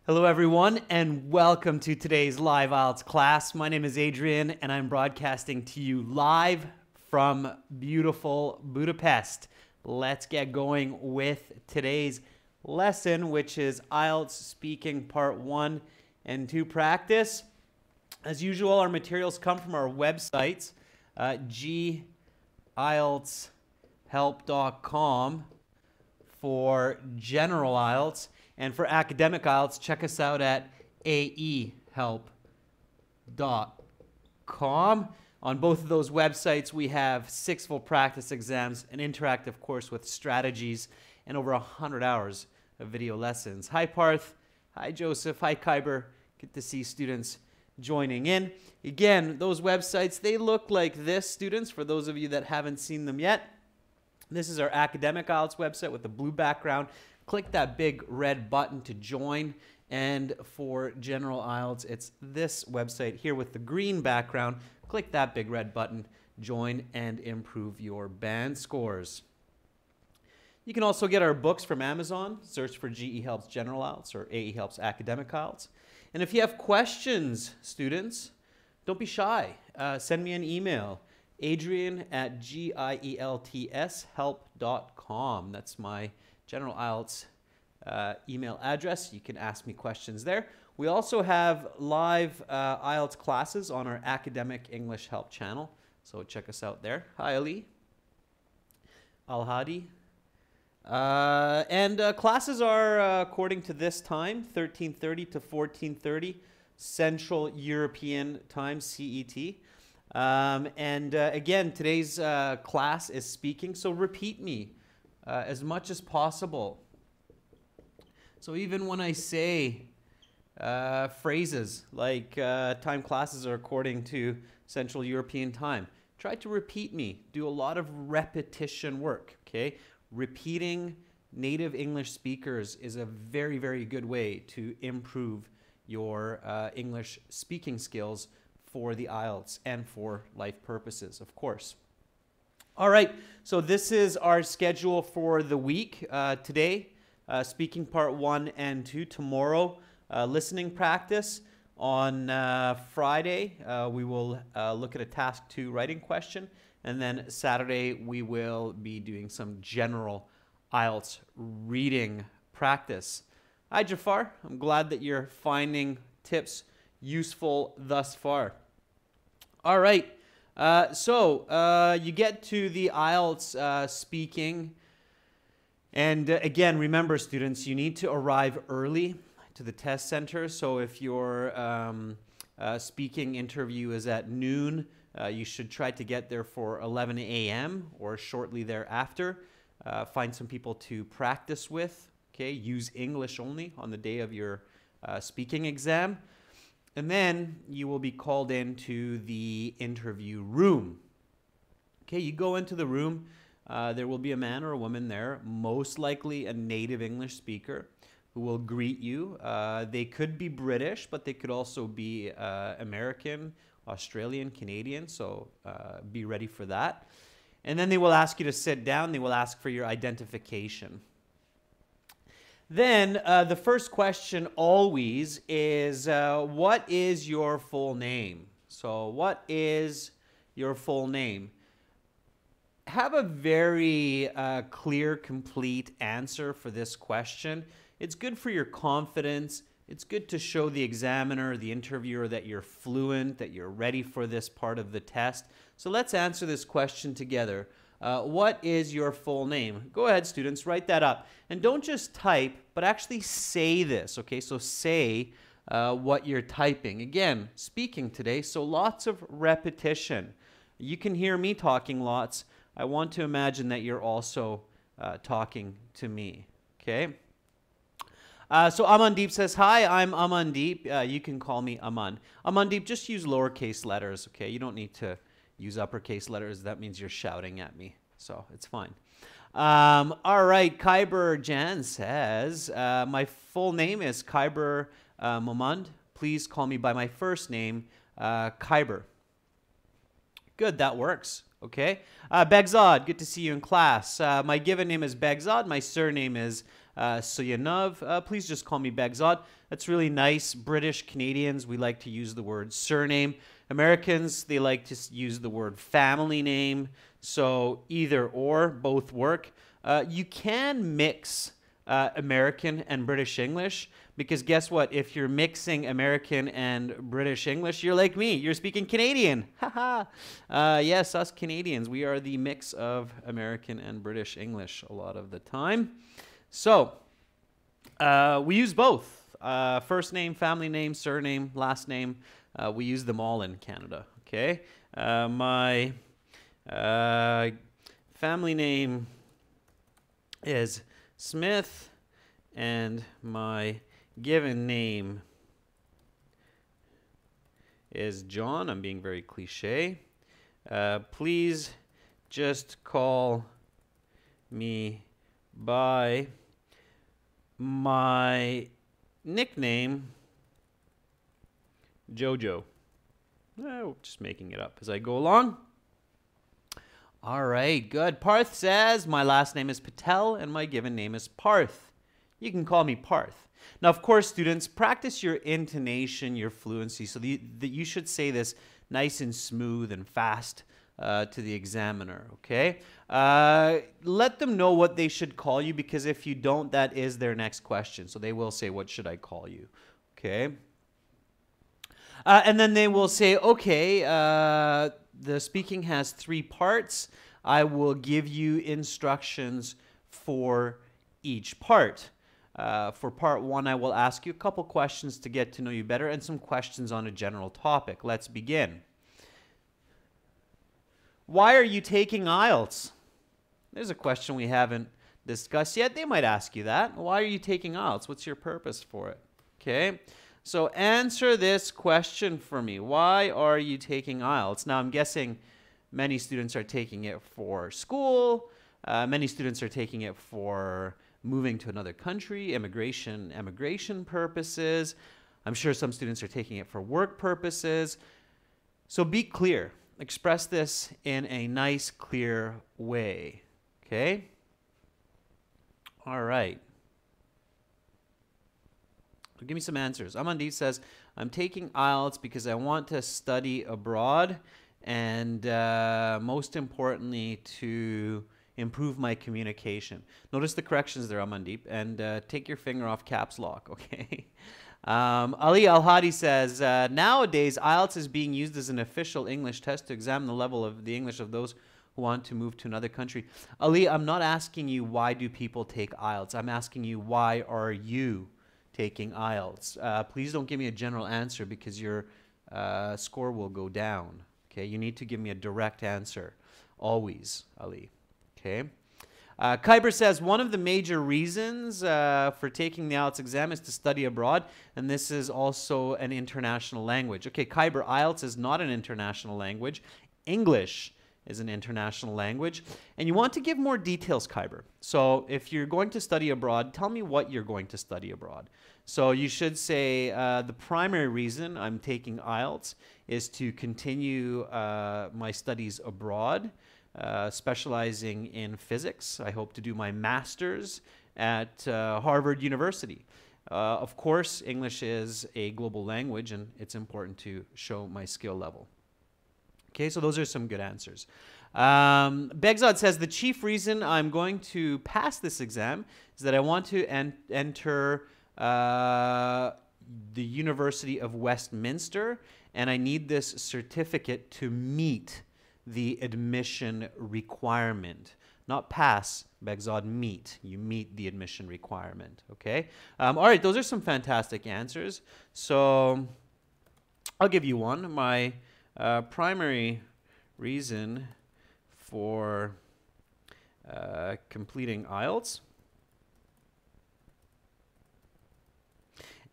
Hello everyone and welcome to today's live IELTS class. My name is Adrian and I'm broadcasting to you live from beautiful Budapest. Let's get going with today's lesson, which is IELTS speaking part 1 and 2 practice. As usual, our materials come from our websites, gieltshelp.com for general IELTS. And for academic IELTS, check us out at aehelp.com. On both of those websites, we have 6 full practice exams, an interactive course with strategies, and over 100 hours of video lessons. Hi, Parth. Hi, Joseph. Hi, Kyber. Good to see students joining in. Again, those websites, they look like this, students, for those of you that haven't seen them yet. This is our academic IELTS website with the blue background. Click that big red button to join, and for general IELTS, it's this website here with the green background. Click that big red button, join, and improve your band scores. You can also get our books from Amazon. Search for GE Helps General IELTS or AE Helps Academic IELTS. And if you have questions, students, don't be shy. Send me an email, adrian@gieltshelp.com. That's my general IELTS email address. You can ask me questions there. We also have live IELTS classes on our Academic English Help channel, so check us out there. Hi, Ali. Al-Hadi. Classes are according to this time, 13:30 to 14:30 Central European Time, CET. Again, today's class is speaking, so repeat me as much as possible. So even when I say phrases like time classes are according to Central European Time, try to repeat me. Do a lot of repetition work, okay? Repeating native English speakers is a very, very good way to improve your English speaking skills for the IELTS and for life purposes, of course. All right, so this is our schedule for the week. Today, speaking part 1 and 2. Tomorrow, listening practice. On Friday, we will look at a task 2 writing question. And then Saturday, we will be doing some general IELTS reading practice. Hi, Jafar. I'm glad that you're finding tips useful thus far. All right. You get to the IELTS speaking. And again, remember, students, you need to arrive early to the test center. So if your speaking interview is at noon, you should try to get there for 11 a.m. or shortly thereafter. Find some people to practice with. Okay, use English only on the day of your speaking exam. And then you will be called into the interview room. Okay, you go into the room. There will be a man or a woman there, most likely a native English speaker, who will greet you. They could be British, but they could also be American, Australian, Canadian, so be ready for that. And then they will ask you to sit down. They will ask for your identification. Then the first question always is, what is your full name? So what is your full name? Have a very clear, complete answer for this question. It's good for your confidence. It's good to show the examiner, the interviewer, that you're fluent, that you're ready for this part of the test. So let's answer this question together. What is your full name? Go ahead, students, write that up. And don't just type, but actually say this, okay? So say what you're typing. Again, speaking today, so lots of repetition. You can hear me talking lots. I want to imagine that you're also talking to me, okay? So Amandeep says, hi, I'm Amandeep. You can call me Aman. Amandeep, just use lowercase letters, okay? You don't need to use uppercase letters. That means you're shouting at me, so it's fine. All right, Kyber Jan says, my full name is Kyber Momund. Please call me by my first name, Kyber. Good, that works. Okay. Begzad, good to see you in class. My given name is Begzad. My surname is Soyanov. Please just call me Begzod. That's really nice. British Canadians, we like to use the word surname. Americans, they like to use the word family name. So either or, both work. You can mix American and British English, because guess what? If you're mixing American and British English, you're like me. You're speaking Canadian. Haha. Yes, us Canadians, we are the mix of American and British English a lot of the time. So we use both. First name, family name, surname, last name. We use them all in Canada. Okay. My family name is Smith, and my given name is John. I'm being very cliche. Please just call me by my nickname, Jojo. Just making it up as I go along. All right, good. Parth says, my last name is Patel and my given name is Parth. You can call me Parth. Now, of course, students, practice your intonation, your fluency, so that you should say this nice and smooth and fast to the examiner, okay? Let them know what they should call you, because if you don't, that is their next question. So they will say, what should I call you, okay? And then they will say, okay, the speaking has 3 parts. I will give you instructions for each part. For part 1, I will ask you a couple questions to get to know you better and some questions on a general topic. Let's begin. Why are you taking IELTS? There's a question we haven't discussed yet. They might ask you that. Why are you taking IELTS? What's your purpose for it? Okay. So answer this question for me. Why are you taking IELTS? Now, I'm guessing many students are taking it for school. Many students are taking it for moving to another country, immigration purposes. I'm sure some students are taking it for work purposes. So be clear. Express this in a nice, clear way. Okay? All right. Give me some answers. Amandeep says, I'm taking IELTS because I want to study abroad and most importantly to improve my communication. Notice the corrections there, Amandeep, and take your finger off caps lock, okay? Ali Al-Hadi says, nowadays IELTS is being used as an official English test to examine the level of the English of those who want to move to another country. Ali, I'm not asking you why do people take IELTS. I'm asking you why are you taking IELTS. Please don't give me a general answer because your score will go down. Okay, you need to give me a direct answer, always, Ali. Okay. Kyber says one of the major reasons for taking the IELTS exam is to study abroad, and this is also an international language. Okay, Kyber, IELTS is not an international language. English is an international language, and you want to give more details, Kyber. So if you're going to study abroad, tell me what you're going to study abroad. So you should say the primary reason I'm taking IELTS is to continue my studies abroad, specializing in physics. I hope to do my master's at Harvard University. Of course, English is a global language, and it's important to show my skill level. Okay, so those are some good answers. Begzod says, the chief reason I'm going to pass this exam is that I want to enter the University of Westminster, and I need this certificate to meet the admission requirement. Not pass, Begzod, meet. You meet the admission requirement, okay? All right, those are some fantastic answers. So I'll give you one. My primary reason for completing IELTS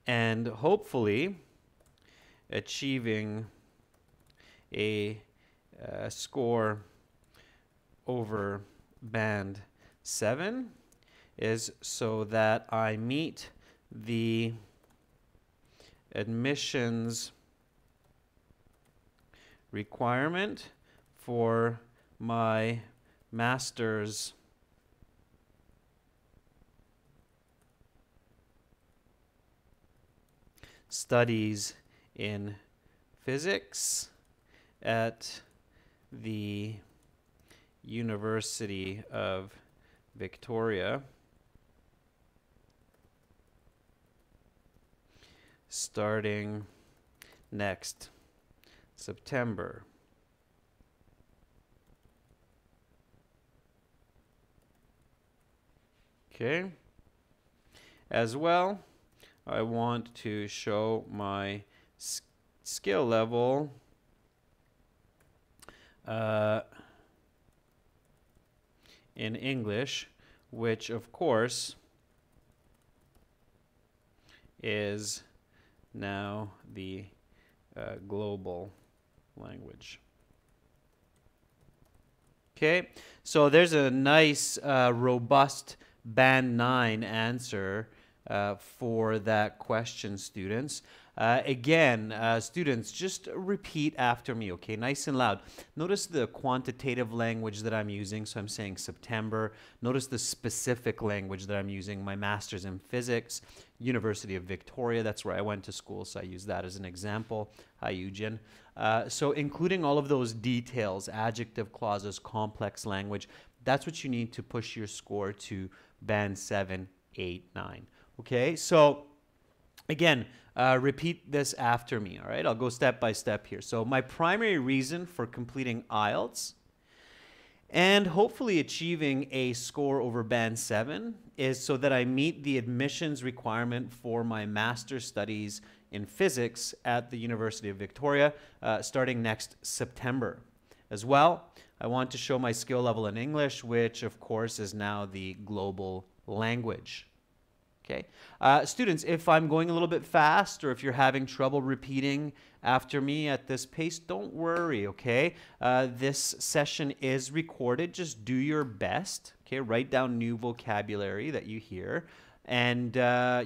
and hopefully achieving a score over band 7 is so that I meet the admissions requirement for my master's studies in physics at the University of Victoria starting next September. Okay. As well, I want to show my skill level in English, which of course is now the global language. Okay, so there's a nice robust Band 9 answer for that question, students. Again, students, just repeat after me, okay? Nice and loud. Notice the quantitative language that I'm using, so I'm saying September. Notice the specific language that I'm using, my master's in physics, University of Victoria. That's where I went to school, so I use that as an example. Hi, Eugen. So including all of those details, adjective clauses, complex language, that's what you need to push your score to Band 7, 8, 9. Okay, so again, repeat this after me, all right? I'll go step by step here. So my primary reason for completing IELTS and hopefully achieving a score over Band 7 is so that I meet the admissions requirement for my master's studies in physics at the University of Victoria starting next September. As well, I want to show my skill level in English, which of course is now the global language. Okay, students, if I'm going a little bit fast or if you're having trouble repeating after me at this pace, don't worry, okay? This session is recorded. Just do your best, okay? Write down new vocabulary that you hear, and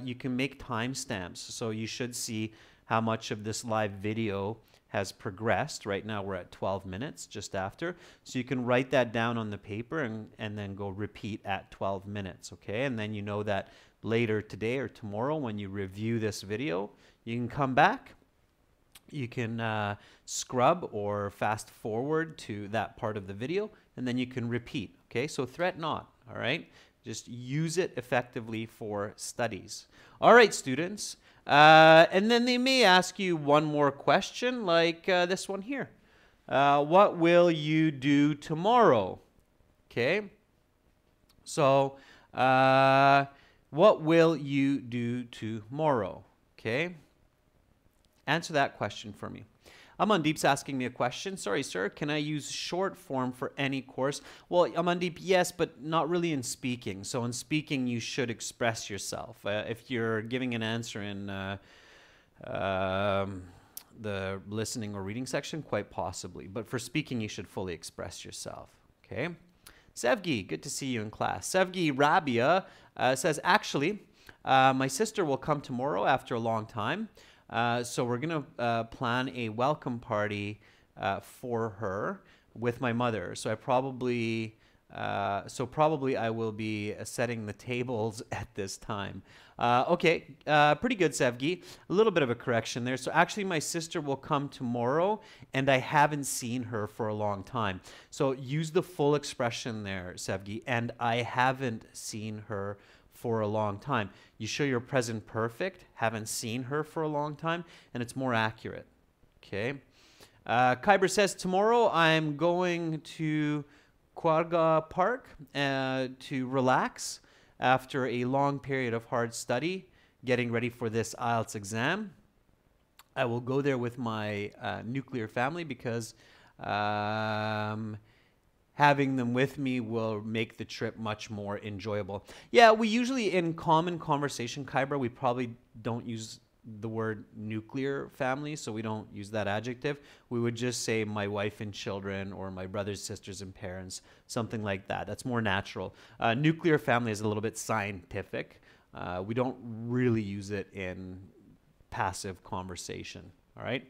you can make timestamps. So you should see how much of this live video has progressed. Right now we're at 12 minutes, just after. So you can write that down on the paper and then go repeat at 12 minutes, okay? And then you know that later today or tomorrow when you review this video, you can come back, you can scrub or fast forward to that part of the video, and then you can repeat, okay? So threat not, all right? Just use it effectively for studies. All right, students. And then they may ask you one more question like this one here. What will you do tomorrow? Okay. So, what will you do tomorrow? Okay. Answer that question for me. Amandeep's asking me a question. Sorry, sir, can I use short form for any course? Well, Amandeep, yes, but not really in speaking. So in speaking, you should express yourself. If you're giving an answer in the listening or reading section, quite possibly. But for speaking, you should fully express yourself, okay? Sevgi, good to see you in class. Sevgi Rabia says, actually, my sister will come tomorrow after a long time. So we're going to plan a welcome party for her with my mother. So probably I will be setting the tables at this time. Okay, pretty good, Sevgi. A little bit of a correction there. So actually my sister will come tomorrow and I haven't seen her for a long time. So use the full expression there, Sevgi, and I haven't seen her for a long time. You show your present perfect, haven't seen her for a long time, and it's more accurate. Okay. Kyber says, tomorrow I'm going to Quagga Park to relax after a long period of hard study, getting ready for this IELTS exam. I will go there with my nuclear family because having them with me will make the trip much more enjoyable. Yeah, we usually, in common conversation, Kyber, we probably don't use the word nuclear family, so we don't use that adjective. We would just say my wife and children or my brothers, sisters, and parents, something like that. That's more natural. Nuclear family is a little bit scientific. We don't really use it in passive conversation, all right?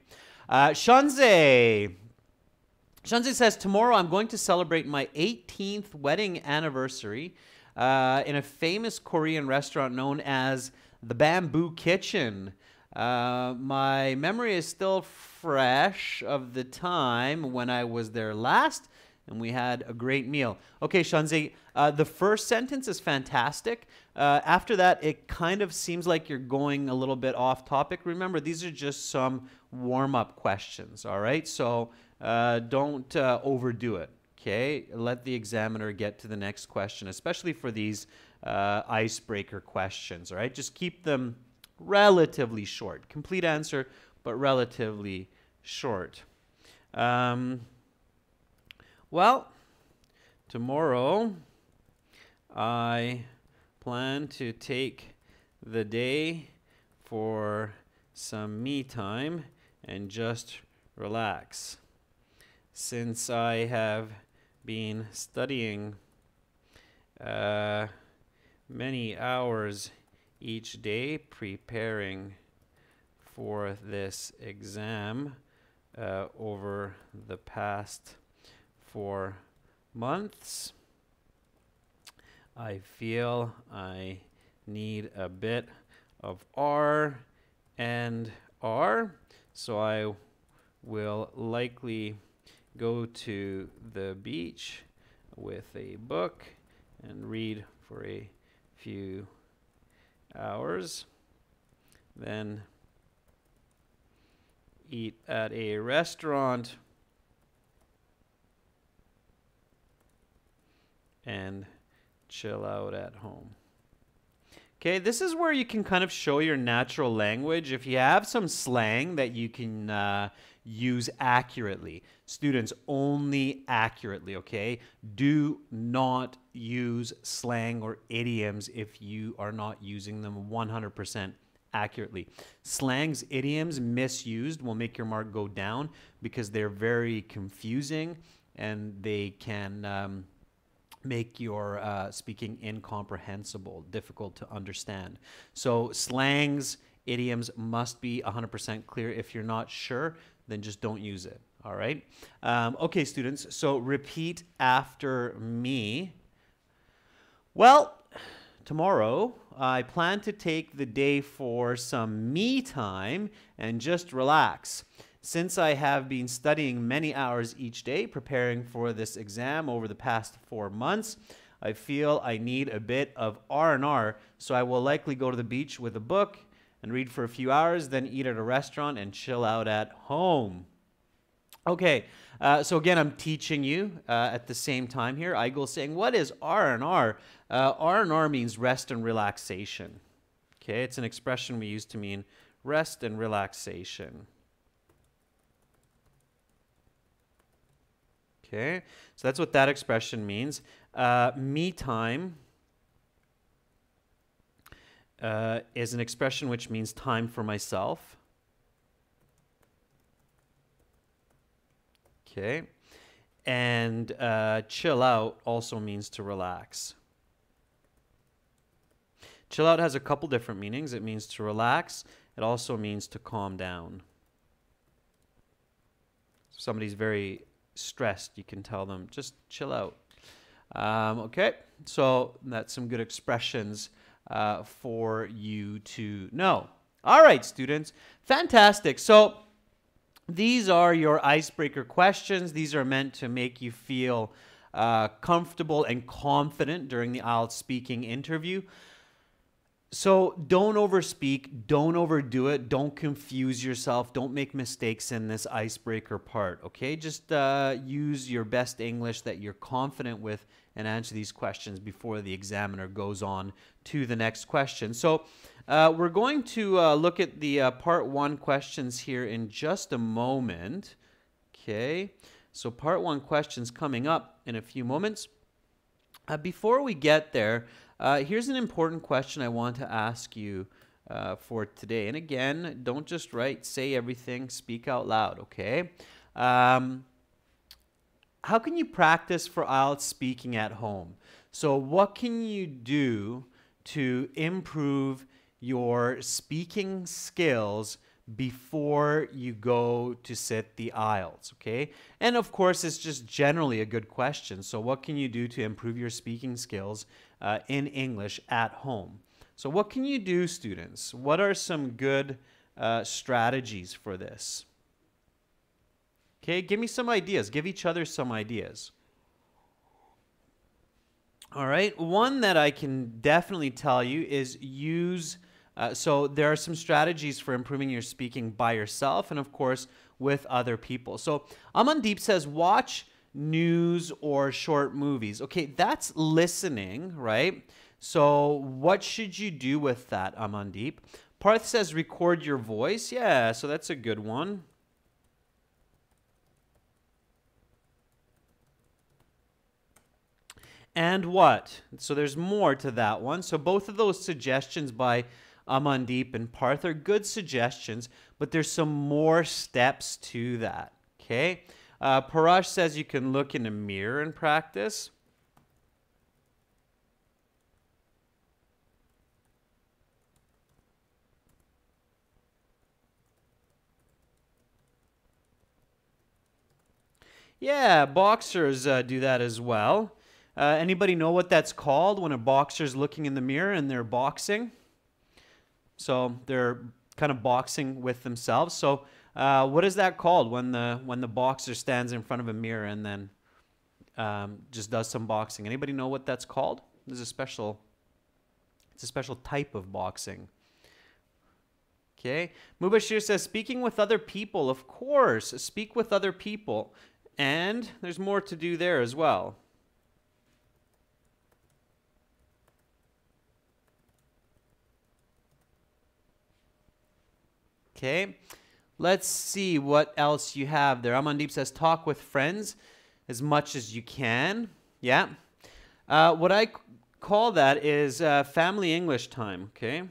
Shanze says, tomorrow I'm going to celebrate my 18th wedding anniversary in a famous Korean restaurant known as the Bamboo Kitchen. My memory is still fresh of the time when I was there last and we had a great meal. Okay, Shanzi, the first sentence is fantastic. After that, it kind of seems like you're going a little bit off topic. Remember, these are just some warm-up questions, all right? So don't overdo it, okay? Let the examiner get to the next question, especially for these icebreaker questions, all right? Just keep them relatively short. Complete answer, but relatively short. Well, tomorrow I plan to take the day for some me time and just relax. Since I have been studying many hours each day preparing for this exam over the past 4 months, I feel I need a bit of R and R, so I will likely go to the beach with a book and read for a few hours, then eat at a restaurant and chill out at home. Okay, this is where you can kind of show your natural language. If you have some slang that you can use accurately. Students, only accurately, okay? Do not use slang or idioms if you are not using them 100% accurately. Slangs, idioms misused will make your mark go down because they're very confusing and they can make your speaking incomprehensible, difficult to understand. So slangs, idioms must be 100% clear. If you're not sure, then just don't use it, all right? Okay, students, so repeat after me. Well, tomorrow, I plan to take the day for some me time and just relax. Since I have been studying many hours each day preparing for this exam over the past 4 months, I feel I need a bit of R&R, so I will likely go to the beach with a book and read for a few hours, then eat at a restaurant and chill out at home. Okay, so again, I'm teaching you at the same time here. Igel saying, what is R&R? R&R means rest and relaxation. Okay, it's an expression we use to mean rest and relaxation. Okay, so that's what that expression means. Me time is an expression which means time for myself. Okay, and chill out also means to relax. Chill out has a couple different meanings. It means to relax. It also means to calm down. If somebody's very stressed, you can tell them, just chill out. Okay, so that's some good expressions for you to know. All right, students, fantastic. So these are your icebreaker questions. These are meant to make you feel comfortable and confident during the IELTS speaking interview. So don't overspeak, don't overdo it, don't confuse yourself, don't make mistakes in this icebreaker part, okay? Just use your best English that you're confident with and answer these questions before the examiner goes on to the next question. So we're going to look at the part 1 questions here in just a moment, okay? So part 1 questions coming up in a few moments. Before we get there, here's an important question I want to ask you for today. And again, don't just write, say everything, speak out loud, okay? How can you practice for IELTS speaking at home? So what can you do to improve your speaking skills before you go to sit the IELTS, okay? And of course, it's just generally a good question. So what can you do to improve your speaking skills in English at home? So what can you do, students? What are some good strategies for this. Okay, give me some ideas. Give each other some ideas. All right, one that I can definitely tell you is use, so there are some strategies for improving your speaking by yourself and, of course, with other people. So Amandeep says, watch news or short movies. Okay, that's listening, right? So what should you do with that, Amandeep? Parth says, record your voice. Yeah, so that's a good one. And what? So there's more to that one. So both of those suggestions by Amandeep and Parth are good suggestions, but there's some more steps to that. Okay. Parash says you can look in a mirror and practice. Yeah, boxers do that as well. Anybody know what that's called when a boxer's looking in the mirror and they're boxing? So they're kind of boxing with themselves. So what is that called when the boxer stands in front of a mirror and then just does some boxing? Anybody know what that's called? It's a special type of boxing. Okay. Mubashir says, speaking with other people. Of course, speak with other people. And there's more to do there as well. Okay, let's see what else you have there. Amandeep says, talk with friends as much as you can. Yeah. What I call that is family English time, okay?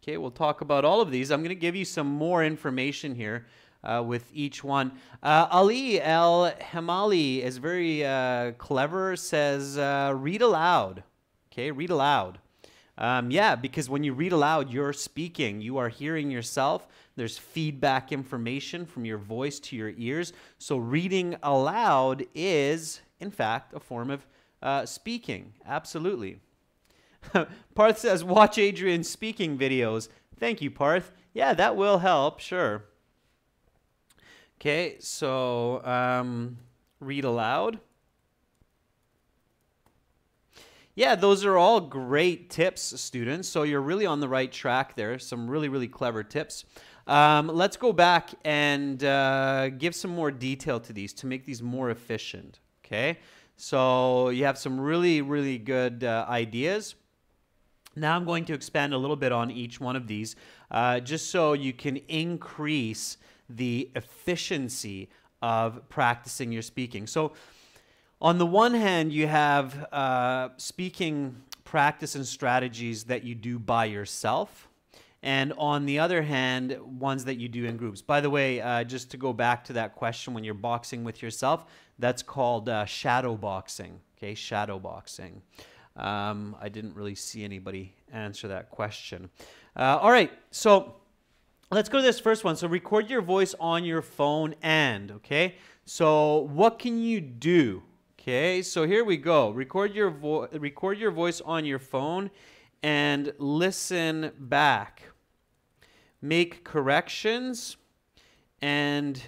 Okay, we'll talk about all of these. I'm going to give you some more information here with each one. Ali El Hamali is very clever, says, read aloud. Okay, read aloud. Yeah, because when you read aloud, you're speaking. You are hearing yourself. There's feedback information from your voice to your ears. So reading aloud is, in fact, a form of speaking. Absolutely. Parth says, watch Adrian's speaking videos. Thank you, Parth. Yeah, that will help, sure. Okay, so read aloud. Yeah, those are all great tips, students. So you're really on the right track there. Some really, really clever tips. Let's go back and give some more detail to these to make these more efficient. Okay, so you have some really, really good ideas. Now I'm going to expand a little bit on each one of these just so you can increase the efficiency of practicing your speaking. So on the one hand, you have speaking practice and strategies that you do by yourself. And on the other hand, ones that you do in groups. By the way, just to go back to that question, when you're boxing with yourself, that's called shadow boxing. Okay, shadow boxing. I didn't really see anybody answer that question. All right, so let's go to this first one. So record your voice on your phone okay? So what can you do? Okay, so here we go. Record your voice on your phone and listen back. Make corrections and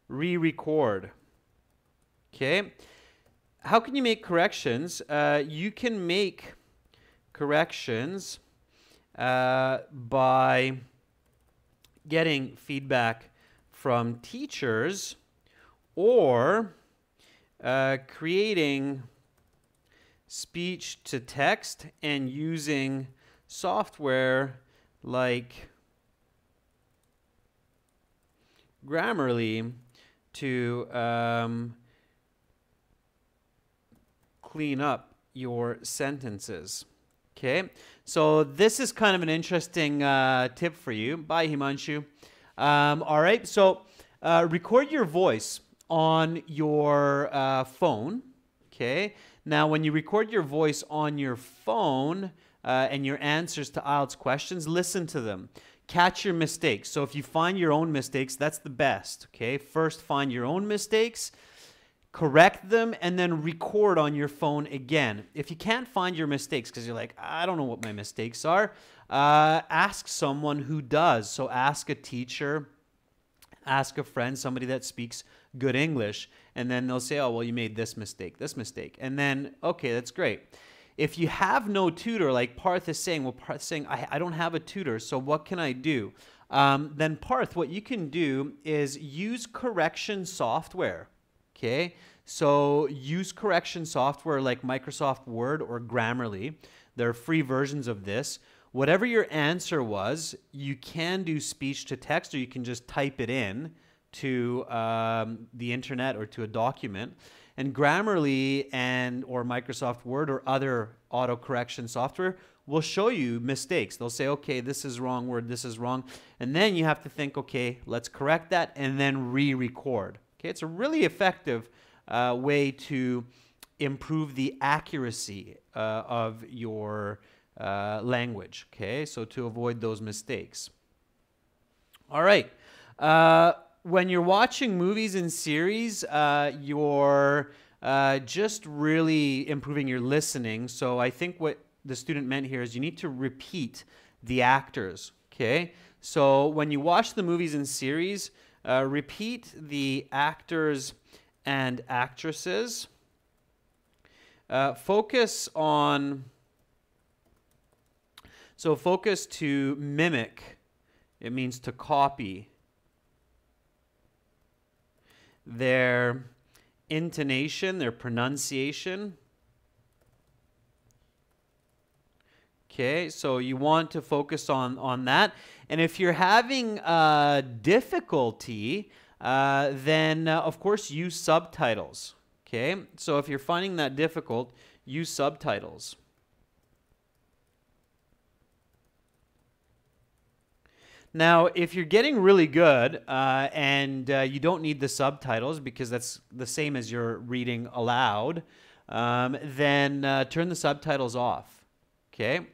re-record. Okay. How can you make corrections? You can make corrections by getting feedback from teachers or creating speech to text and using software like Grammarly to clean up your sentences. Okay, so this is kind of an interesting tip for you. Bye, Himanshu. All right, so record your voice on your phone. Okay, now when you record your voice on your phone and your answers to IELTS questions, listen to them. Catch your mistakes. So if you find your own mistakes, that's the best. Okay, first find your own mistakes. correct them, and then record on your phone again. If you can't find your mistakes because you're like, I don't know what my mistakes are, ask someone who does. So ask a teacher, ask a friend, somebody that speaks good English, and then they'll say, oh, well, you made this mistake. And then, okay, that's great. If you have no tutor, like Parth is saying, I don't have a tutor, so what can I do? Then Parth, what you can do is use correction software, okay? So use correction software like Microsoft Word or Grammarly. There are free versions of this. Whatever your answer was, you can do speech to text, or you can just type it in to the internet or to a document. And Grammarly or Microsoft Word or other auto-correction software will show you mistakes. They'll say, okay, this is wrong word, this is wrong. And then you have to think, okay, let's correct that, and then re-record. Okay, it's a really effective way to improve the accuracy of your language. Okay, so to avoid those mistakes. All right. When you're watching movies and series, you're just really improving your listening. So I think what the student meant here is you need to repeat the actors, okay? So when you watch the movies and series, repeat the actors and actresses. Focus to mimic. It means to copy. Their intonation, their pronunciation. Okay, so you want to focus on that. And if you're having difficulty, then of course use subtitles. Okay, so if you're finding that difficult, use subtitles. Now, if you're getting really good and you don't need the subtitles because that's the same as you're reading aloud, then turn the subtitles off, okay?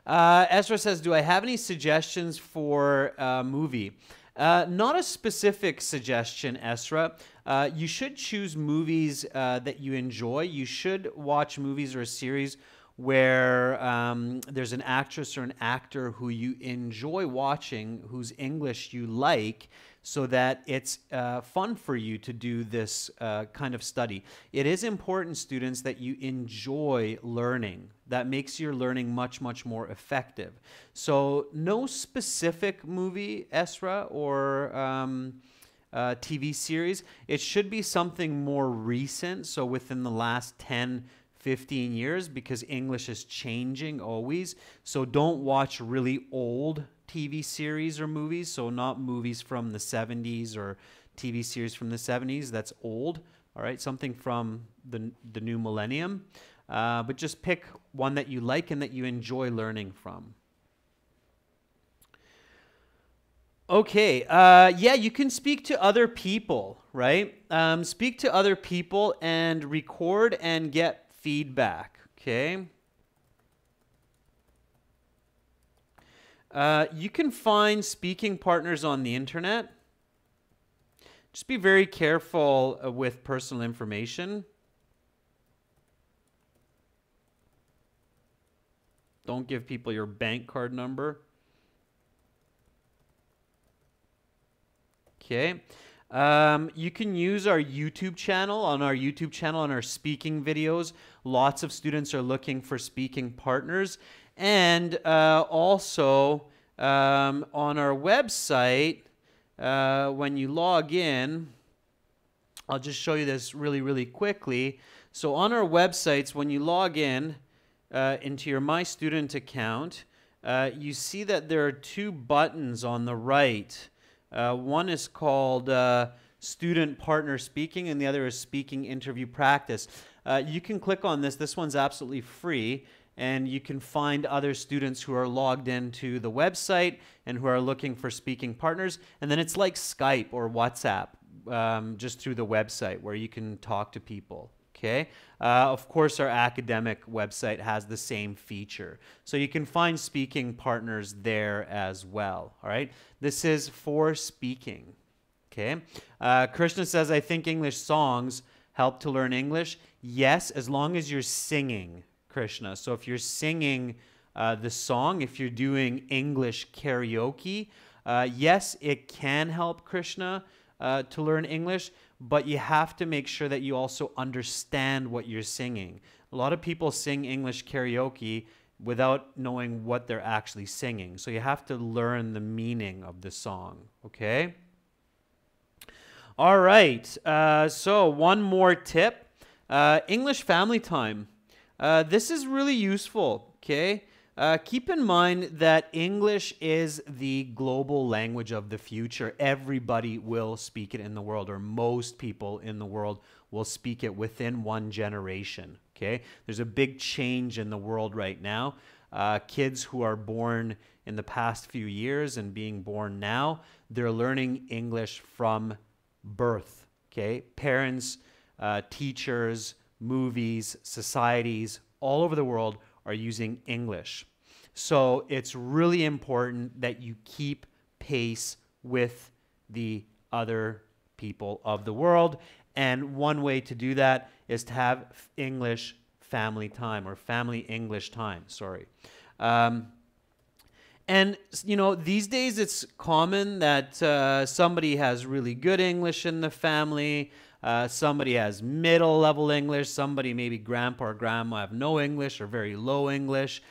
Ezra says, do I have any suggestions for a movie? Not a specific suggestion, Ezra. You should choose movies that you enjoy. You should watch movies or a series where there's an actress or an actor who you enjoy watching, whose English you like, so that it's fun for you to do this kind of study. It is important, students, that you enjoy learning. That makes your learning much, much more effective. So no specific movie, Esra, or TV series. It should be something more recent, so within the last 10, 15 years, because English is changing always. So don't watch really old TV series or movies, so not movies from the 70s or TV series from the 70s. That's old, all right? Something from the new millennium. But just pick one that you like and that you enjoy learning from. Okay, yeah, you can speak to other people, right? Speak to other people and record and get feedback, okay? You can find speaking partners on the internet. Just be very careful with personal information. Don't give people your bank card number. Okay. You can use our YouTube channel. On our YouTube channel, on our speaking videos, lots of students are looking for speaking partners. And also on our website, when you log in, I'll just show you this really, really quickly. So on our websites, when you log in into your My Student account, you see that there are two buttons on the right. One is called Student Partner Speaking, and the other is Speaking Interview Practice. You can click on this. This one's absolutely free, and you can find other students who are logged into the website and who are looking for speaking partners. And then it's like Skype or WhatsApp, just through the website where you can talk to people. Okay. Of course, our academic website has the same feature. So you can find speaking partners there as well. All right. This is for speaking. Okay. Krishna says, I think English songs help to learn English. Yes, as long as you're singing, Krishna. So if you're singing the song, if you're doing English karaoke, yes, it can help, Krishna, to learn English, but you have to make sure that you also understand what you're singing. A lot of people sing English karaoke without knowing what they're actually singing. So you have to learn the meaning of the song, okay? All right, so one more tip. English family time. This is really useful, okay? Keep in mind that English is the global language of the future. Everybody will speak it in the world, or most people in the world will speak it within one generation, okay? There's a big change in the world right now. Kids who are born in the past few years and being born now, they're learning English from birth, okay? Parents, teachers, movies, societies all over the world are using English. So it's really important that you keep pace with the other people of the world. And one way to do that is to have English family time, or family English time, sorry. And, you know, these days it's common that somebody has really good English in the family, somebody has middle level English, somebody, maybe grandpa or grandma, have no English or very low English.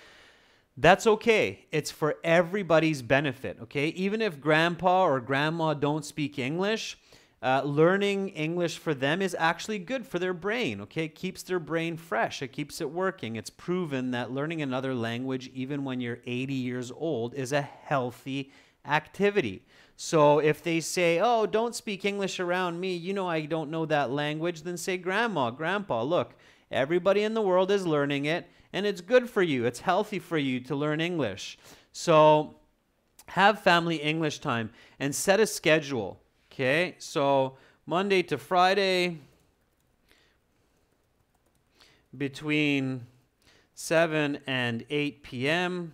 That's okay. It's for everybody's benefit, okay? Even if grandpa or grandma don't speak English, learning English for them is actually good for their brain, okay? It keeps their brain fresh. It keeps it working. It's proven that learning another language, even when you're 80 years old, is a healthy activity. So if they say, oh, don't speak English around me, you know I don't know that language, then say, grandma, grandpa, look, everybody in the world is learning it, and it's good for you. It's healthy for you to learn English. So have family English time and set a schedule. Okay, so Monday to Friday between 7 and 8 p.m.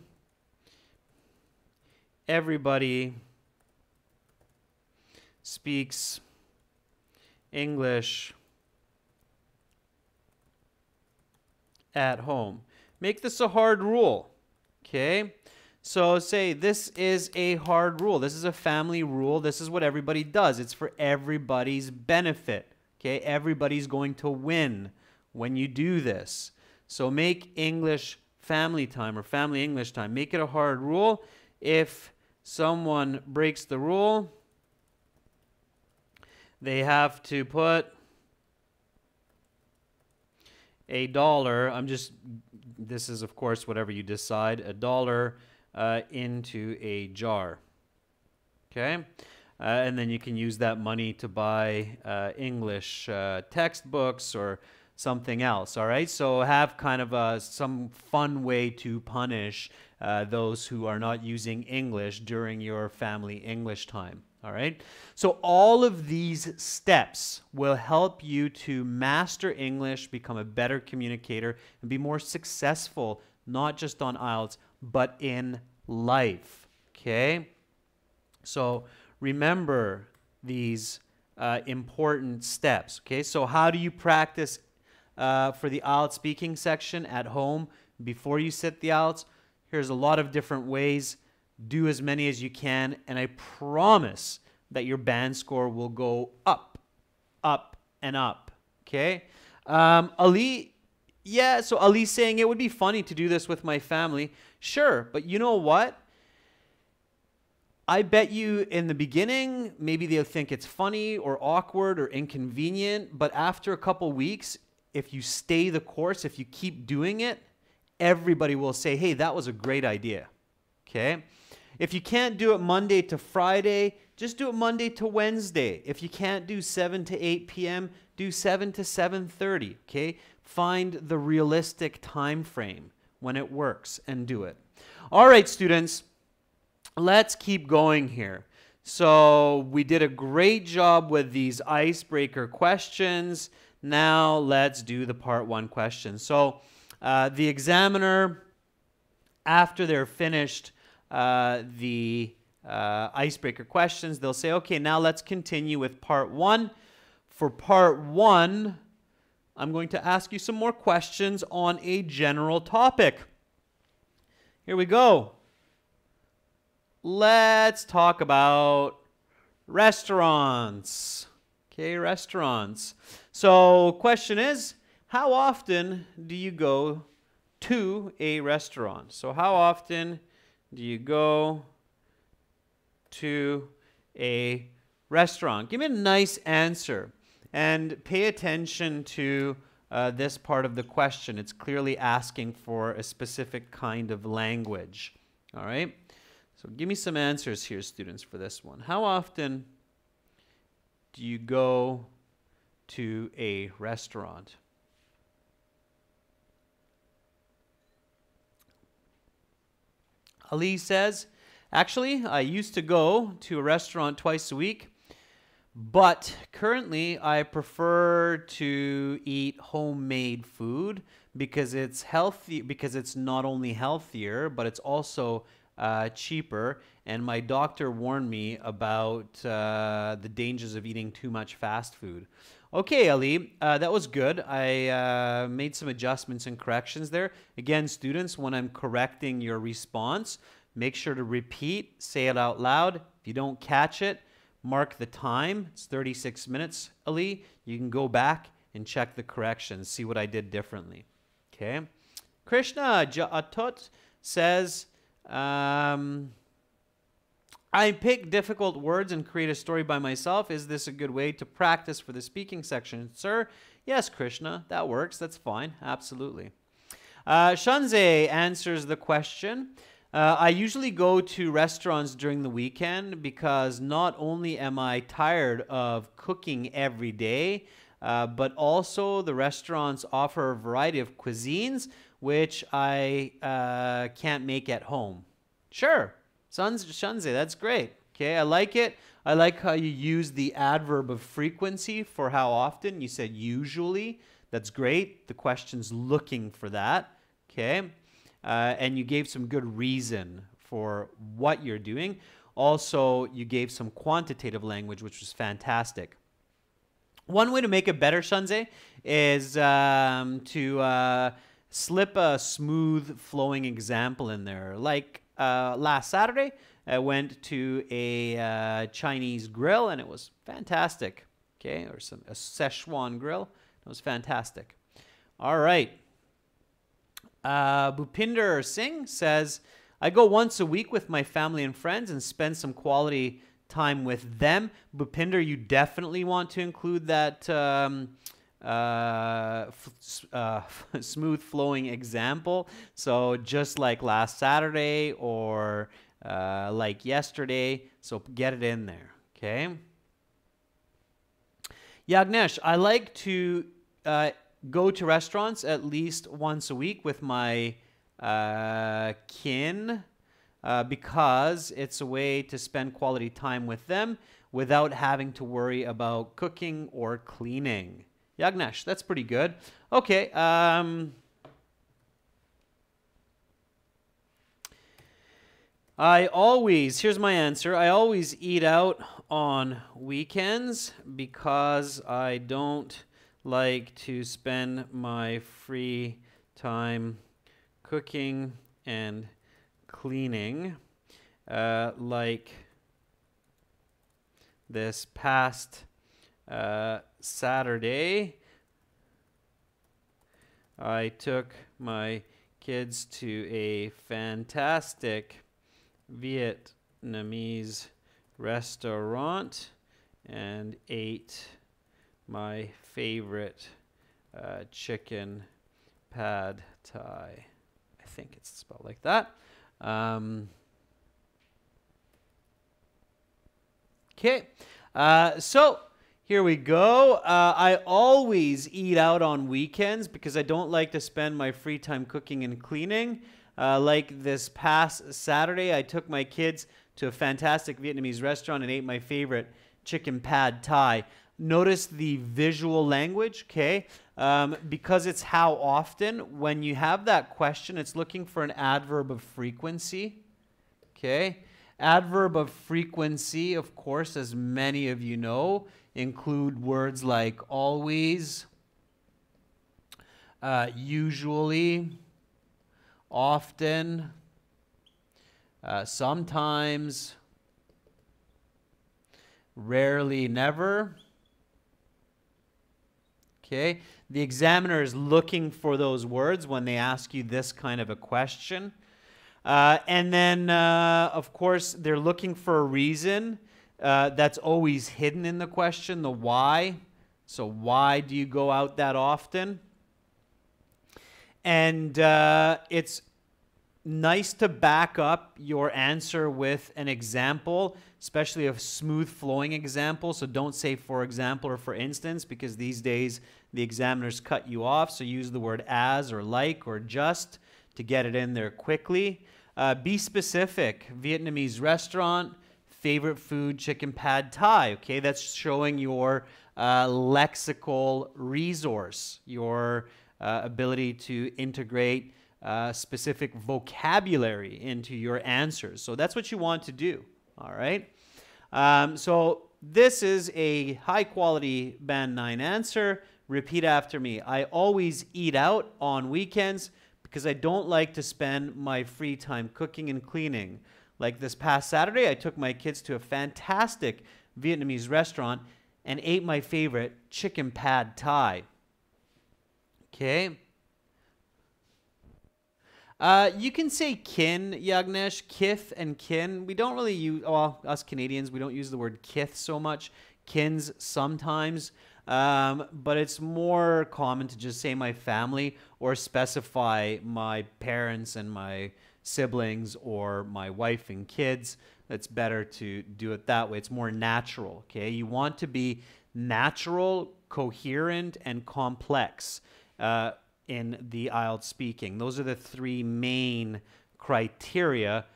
everybody speaks English at home. Make this a hard rule, okay? So say this is a hard rule. This is a family rule. This is what everybody does. It's for everybody's benefit. Okay, everybody's going to win when you do this. So make English family time, or family English time. Make it a hard rule. If someone breaks the rule, they have to put $1. This is of course whatever you decide, $1 into a jar. Okay, and then you can use that money to buy English textbooks or something else. All right, so have kind of some fun way to punish those who are not using English during your family English time. All right, so all of these steps will help you to master English, become a better communicator, and be more successful, not just on IELTS, but in life, okay? So remember these important steps, okay? So how do you practice for the IELTS speaking section at home before you sit the IELTS? Here's a lot of different ways. Do as many as you can, and I promise that your band score will go up, up, and up, okay? Ali, yeah, so Ali's saying it would be funny to do this with my family. Sure, but you know what? I bet you in the beginning, maybe they'll think it's funny or awkward or inconvenient, but after a couple weeks, if you stay the course, if you keep doing it, everybody will say, hey, that was a great idea, okay? If you can't do it Monday to Friday, just do it Monday to Wednesday. If you can't do 7 to 8 p.m., do 7 to 7:30, okay? Find the realistic time frame when it works and do it. All right, students, let's keep going here. So we did a great job with these icebreaker questions. Now let's do the part 1 question. So the examiner, after they're finished the icebreaker questions. They'll say, okay, now let's continue with part 1. For part 1, I'm going to ask you some more questions on a general topic. Here we go. Let's talk about restaurants. Okay, restaurants. So, question is, how often do you go to a restaurant? So, how often do you go to a restaurant? Give me a nice answer and pay attention to this part of the question. It's clearly asking for a specific kind of language. All right? So give me some answers here, students, for this one. How often do you go to a restaurant? Ali says, actually, I used to go to a restaurant twice a week, but currently I prefer to eat homemade food because it's healthy, because it's not only healthier, but it's also cheaper, and my doctor warned me about the dangers of eating too much fast food. Okay, Ali, that was good. I made some adjustments and corrections there. Again, students, when I'm correcting your response, make sure to repeat, say it out loud. If you don't catch it, mark the time. It's 36 minutes, Ali. You can go back and check the corrections, see what I did differently. Okay. Krishna Jaatot says, I pick difficult words and create a story by myself. Is this a good way to practice for the speaking section, sir? Yes, Krishna, that works. That's fine. Absolutely. Shanze answers the question. I usually go to restaurants during the weekend because not only am I tired of cooking every day, but also the restaurants offer a variety of cuisines which I can't make at home. Sure, Shanze, that's great. Okay, I like it. I like how you use the adverb of frequency for how often. You said usually. That's great. The question's looking for that. Okay, and you gave some good reason for what you're doing. Also, you gave some quantitative language, which was fantastic. One way to make it better, Shanze, is to slip a smooth flowing example in there. Like last Saturday, I went to a Chinese grill and it was fantastic. Okay, or a Szechuan grill. It was fantastic. All right. Bhupinder Singh says, I go once a week with my family and friends and spend some quality time with them. Bhupinder, you definitely want to include that smooth flowing example. So just like last Saturday or like yesterday. So get it in there. Okay. Yagnesh, I like to go to restaurants at least once a week with my kin because it's a way to spend quality time with them without having to worry about cooking or cleaning. Yagnesh, that's pretty good. Okay. Here's my answer. I always eat out on weekends because I don't like to spend my free time cooking and cleaning. Like this past Saturday, I took my kids to a fantastic Vietnamese restaurant and ate my favorite chicken pad thai. I think it's spelled like that. Okay, so here we go. I always eat out on weekends because I don't like to spend my free time cooking and cleaning. Like this past Saturday, I took my kids to a fantastic Vietnamese restaurant and ate my favorite chicken pad thai. Notice the visual language, okay? Because it's how often, when you have that question, it's looking for an adverb of frequency, okay? Adverb of frequency, of course, as many of you know, include words like always, usually, often, sometimes, rarely, never. Okay, the examiner is looking for those words when they ask you this kind of a question. And then, of course, they're looking for a reason that's always hidden in the question, the why. So why do you go out that often? And it's nice to back up your answer with an example, especially a smooth flowing example. So don't say for example or for instance, because these days the examiners cut you off. So use the word as or like or just to get it in there quickly. Be specific. Vietnamese restaurant, favorite food, chicken pad thai. Okay, that's showing your lexical resource, your ability to integrate specific vocabulary into your answers. So that's what you want to do, all right? So this is a high-quality Band 9 answer. Repeat after me. I always eat out on weekends because I don't like to spend my free time cooking and cleaning. Like this past Saturday, I took my kids to a fantastic Vietnamese restaurant and ate my favorite chicken pad thai. Okay. You can say kin, Yagnesh, kith and kin. We don't really use, well, us Canadians, we don't use the word kith so much. Kins sometimes, but it's more common to just say my family or specify my parents and my siblings or my wife and kids. It's better to do it that way. It's more natural, okay? You want to be natural, coherent, and complex. In the IELTS speaking. Those are the three main criteria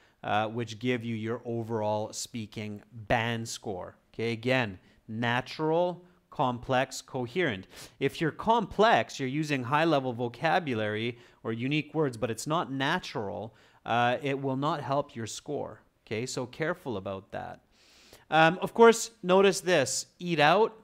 which give you your overall speaking band score. Okay, again, natural, complex, coherent. If you're complex, you're using high-level vocabulary or unique words, but it's not natural, it will not help your score. Okay, so careful about that. Of course, notice this, eat out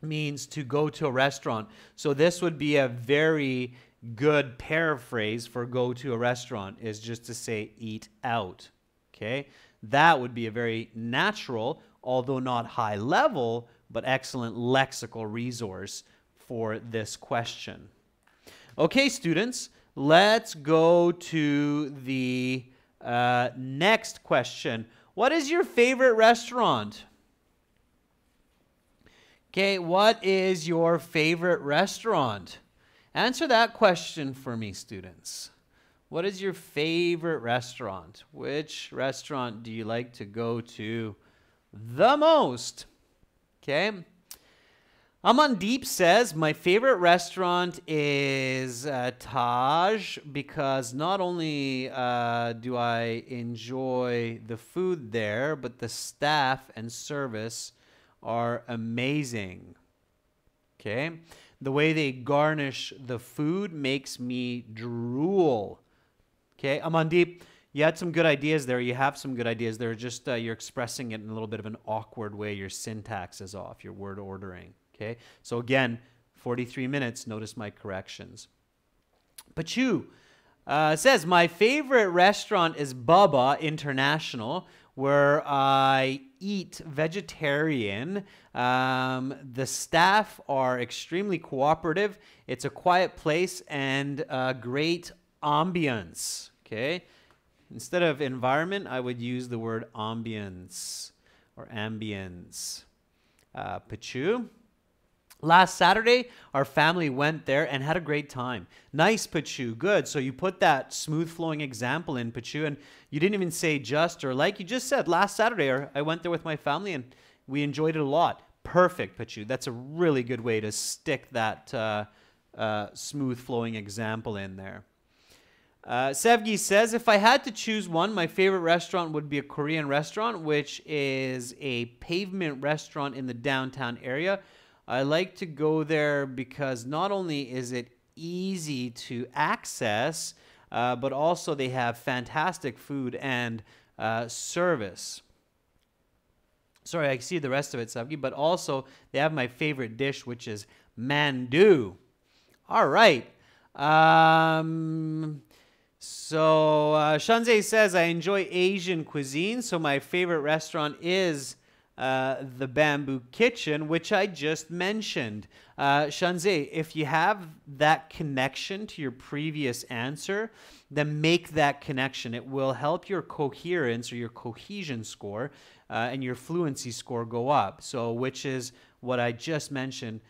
means to go to a restaurant. So this would be a very good paraphrase for go to a restaurant, is just to say eat out. Okay? That would be a very natural, although not high level, but excellent lexical resource for this question. Okay, students, let's go to the next question. What is your favorite restaurant? Okay, what is your favorite restaurant? Answer that question for me, students. What is your favorite restaurant? Which restaurant do you like to go to the most? Okay. Amandeep says, my favorite restaurant is Taj, because not only do I enjoy the food there, but the staff and service are amazing. Okay, the way they garnish the food makes me drool. Okay, Amandeep, you had some good ideas there. You have some good ideas there. Just you're expressing it in a little bit of an awkward way. Your syntax is off. Your word ordering. Okay, so again, 43 minutes. Notice my corrections. Pachu says my favorite restaurant is Bubba International, where I eat vegetarian. The staff are extremely cooperative. It's a quiet place and a great ambience. Okay, instead of environment, I would use the word ambience or ambience. Pachu. Last Saturday, our family went there and had a great time. Nice, Pachu. Good. So you put that smooth flowing example in, Pachu, and you didn't even say just or like. You just said last Saturday, I went there with my family and we enjoyed it a lot. Perfect, Pachu. That's a really good way to stick that smooth flowing example in there. Sevgi says, if I had to choose one, my favorite restaurant would be a Korean restaurant, which is a pavement restaurant in the downtown area. I like to go there because not only is it easy to access, but also they have fantastic food and service. Sorry, I see the rest of it, Savgi, but also they have my favorite dish, which is mandu. All right. So Shanzei says, I enjoy Asian cuisine, so my favorite restaurant is the Bamboo Kitchen, which I just mentioned. Shanzei, if you have that connection to your previous answer, then make that connection. It will help your coherence or your cohesion score and your fluency score go up. So, which is what I just mentioned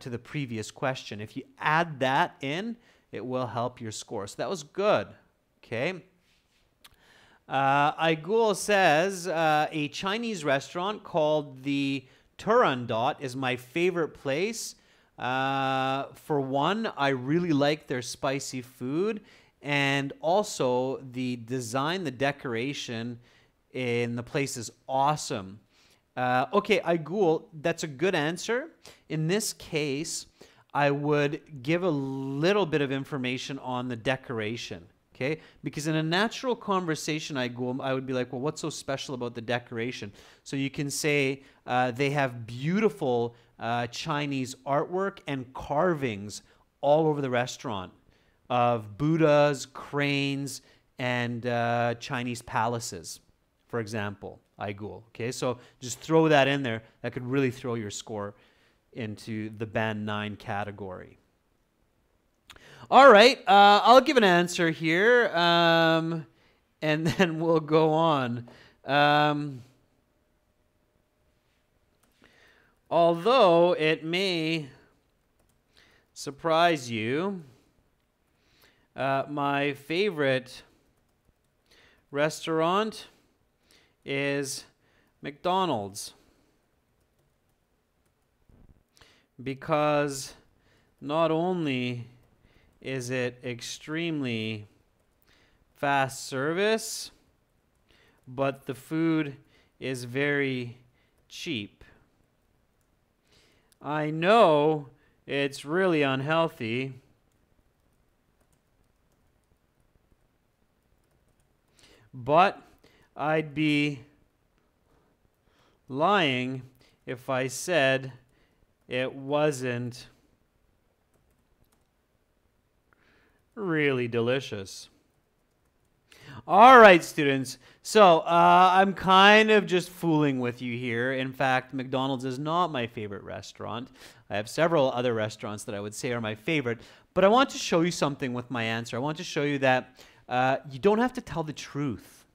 to the previous question. If you add that in, it will help your score. So that was good. Okay. Aigul says, a Chinese restaurant called the Turandot is my favorite place. For one, I really like their spicy food, and also the design, the decoration in the place is awesome. Okay, Aigul, that's a good answer. In this case, I would give a little bit of information on the decoration. Okay, because in a natural conversation, I would be like, well, what's so special about the decoration? So you can say they have beautiful Chinese artwork and carvings all over the restaurant of Buddhas, cranes, and Chinese palaces, for example, Aigul. Okay, so just throw that in there. That could really throw your score into the band 9 category. All right, I'll give an answer here, and then we'll go on. Although it may surprise you, my favorite restaurant is McDonald's, because not only is it extremely fast service, but the food is very cheap. I know it's really unhealthy, but I'd be lying if I said it wasn't really delicious. All right, students. So I'm kind of just fooling with you here. In fact, McDonald's is not my favorite restaurant. I have several other restaurants that I would say are my favorite. But I want to show you something with my answer. I want to show you that you don't have to tell the truth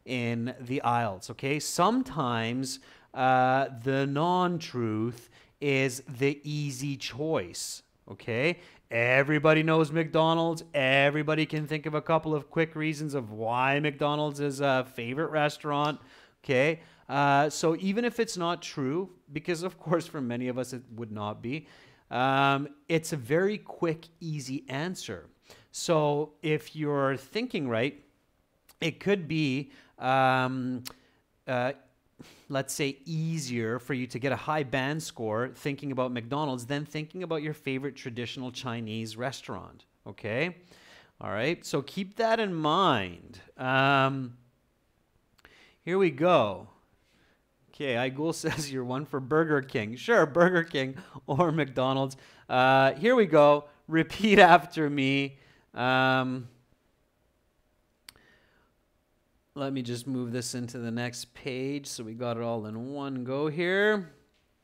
in the IELTS, okay? Sometimes the non-truth is the easy choice, okay? Everybody knows McDonald's. Everybody can think of a couple of quick reasons of why McDonald's is a favorite restaurant, okay? So even if it's not true, because of course for many of us it would not be, it's a very quick, easy answer. So if you're thinking right, it could be, let's say, easier for you to get a high band score thinking about McDonald's than thinking about your favorite traditional Chinese restaurant, okay? All right, so keep that in mind. Here we go. Okay, Aigul says you're one for Burger King. Sure, Burger King or McDonald's. Here we go. Repeat after me. Let me just move this into the next page so we got it all in one go here.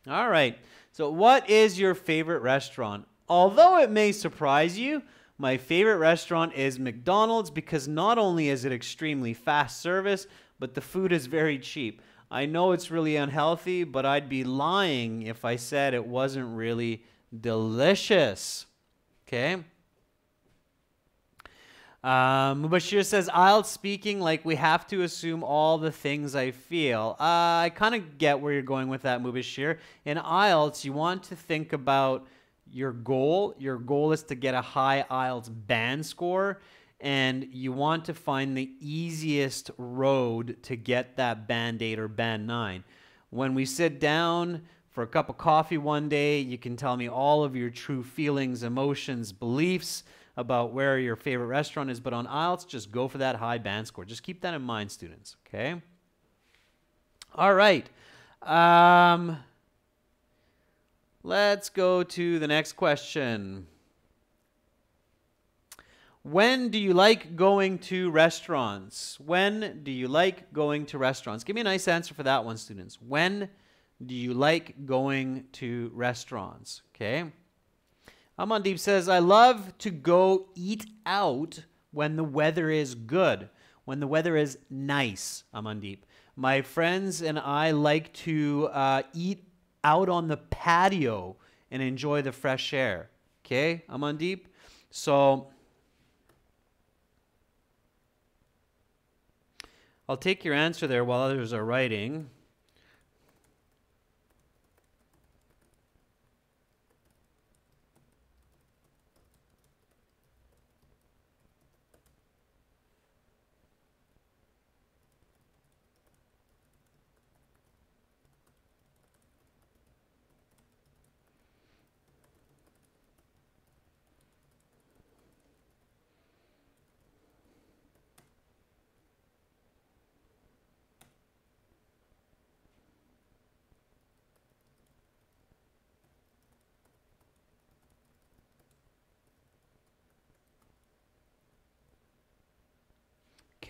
All right. So what is your favorite restaurant? Although it may surprise you, my favorite restaurant is McDonald's because not only is it extremely fast service, but the food is very cheap. I know it's really unhealthy, but I'd be lying if I said it wasn't really delicious. Okay? Mubashir says, IELTS speaking, like we have to assume all the things I feel. I kind of get where you're going with that, Mubashir. In IELTS, you want to think about your goal. Your goal is to get a high IELTS band score, and you want to find the easiest road to get that band 8 or band 9. When we sit down for a cup of coffee one day, you can tell me all of your true feelings, emotions, beliefs about where your favorite restaurant is, but on IELTS, just go for that high band score. Just keep that in mind, students, okay? All right. Let's go to the next question. When do you like going to restaurants? When do you like going to restaurants? Give me a nice answer for that one, students. When do you like going to restaurants? Okay. Amandeep says, I love to go eat out when the weather is good, when the weather is nice, Amandeep. My friends and I like to eat out on the patio and enjoy the fresh air. Okay, Amandeep? So I'll take your answer there while others are writing.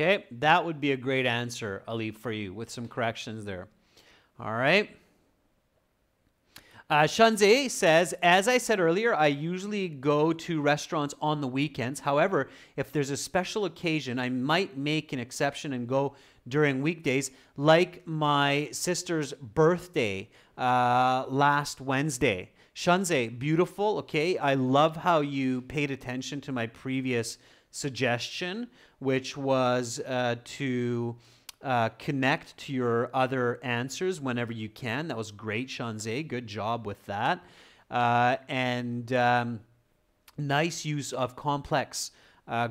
Okay, that would be a great answer, Ali, for you with some corrections there. All right. Shanze says, as I said earlier, I usually go to restaurants on the weekends. However, if there's a special occasion, I might make an exception and go during weekdays, like my sister's birthday last Wednesday. Shanze, beautiful, okay? I love how you paid attention to my previous suggestion, which was to connect to your other answers whenever you can. That was great, Shanze. Good job with that. Nice use of complex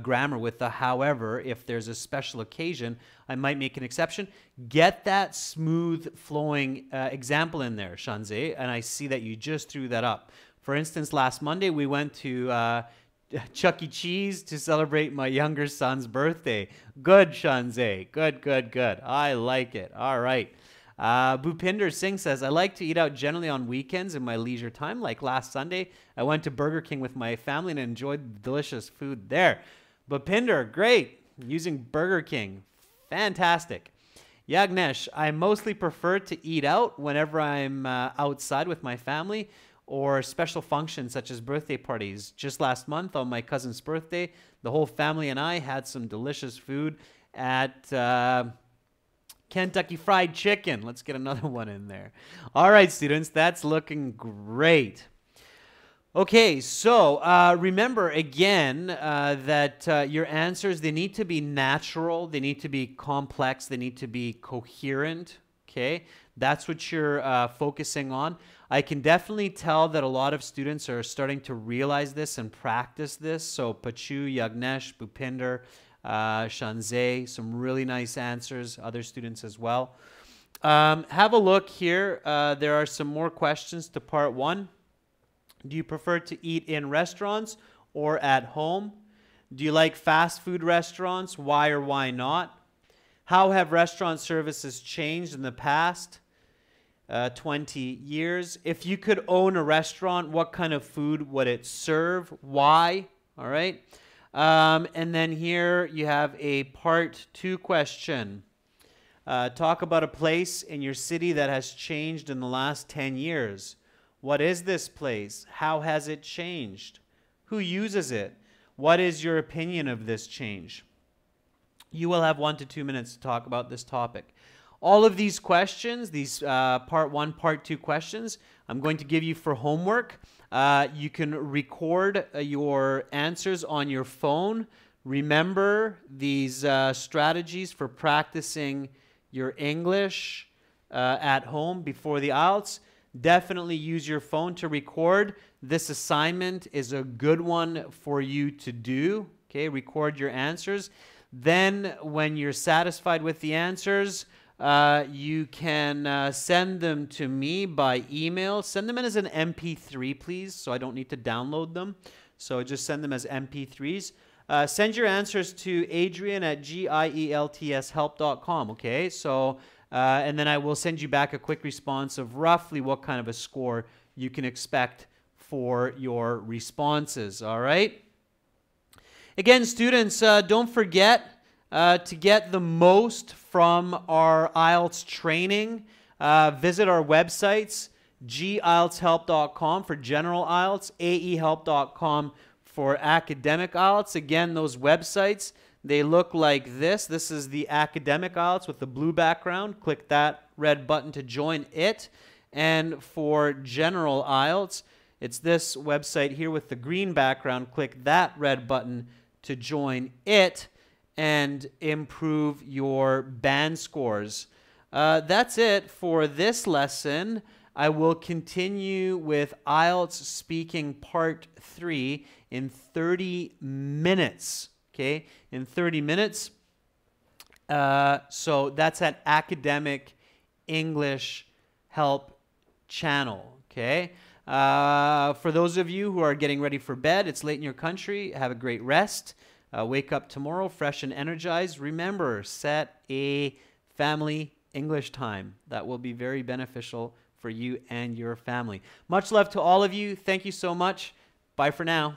grammar with the however. If there's a special occasion, I might make an exception. Get that smooth flowing example in there, Shanze, and I see that you just threw that up. For instance, last Monday we went to Chuck E. Cheese to celebrate my younger son's birthday. Good, Shanze. Good, good, good. I like it. All right. Bhupinder Singh says, I like to eat out generally on weekends in my leisure time. Like last Sunday, I went to Burger King with my family and enjoyed delicious food there. Bhupinder, great. Using Burger King. Fantastic. Yagnesh, I mostly prefer to eat out whenever I'm outside with my family or special functions such as birthday parties. Just last month on my cousin's birthday, the whole family and I had some delicious food at Kentucky Fried Chicken. Let's get another one in there. All right, students, that's looking great. Okay, so remember again that your answers, they need to be natural, they need to be complex, they need to be coherent, okay? That's what you're focusing on. I can definitely tell that a lot of students are starting to realize this and practice this. So Pachu, Yagnesh, Bhupinder, Shanze, some really nice answers, other students as well. Have a look here. There are some more questions to part one. Do you prefer to eat in restaurants or at home? Do you like fast food restaurants? Why or why not? How have restaurant services changed in the past 20 years? If you could own a restaurant, what kind of food would it serve? Why? All right. And then here you have a part two question. Talk about a place in your city that has changed in the last 10 years. What is this place? How has it changed? Who uses it? What is your opinion of this change? You will have 1 to 2 minutes to talk about this topic. All of these questions, these part one, part two questions, I'm going to give you for homework. You can record your answers on your phone. Remember these strategies for practicing your English at home before the IELTS. Definitely use your phone to record. This assignment is a good one for you to do. Okay, record your answers. Then when you're satisfied with the answers, you can send them to me by email. Send them in as an MP3, please, so I don't need to download them. So just send them as MP3s. Send your answers to Adrian at gieltshelp.com, okay? So, and then I will send you back a quick response of roughly what kind of a score you can expect for your responses, all right? Again, students, don't forget to get the most from our IELTS training. Visit our websites, gieltshelp.com for general IELTS, aehelp.com for academic IELTS. Again, those websites, they look like this. This is the academic IELTS with the blue background. Click that red button to join it. And for general IELTS, it's this website here with the green background. Click that red button to join it and improve your band scores. That's it for this lesson. I will continue with IELTS speaking part 3 in 30 minutes. Okay, in 30 minutes. So that's at Academic English Help channel. Okay. For those of you who are getting ready for bed, it's late in your country. Have a great rest. Wake up tomorrow fresh and energized. Remember, set a family English time. That will be very beneficial for you and your family. Much love to all of you. Thank you so much. Bye for now.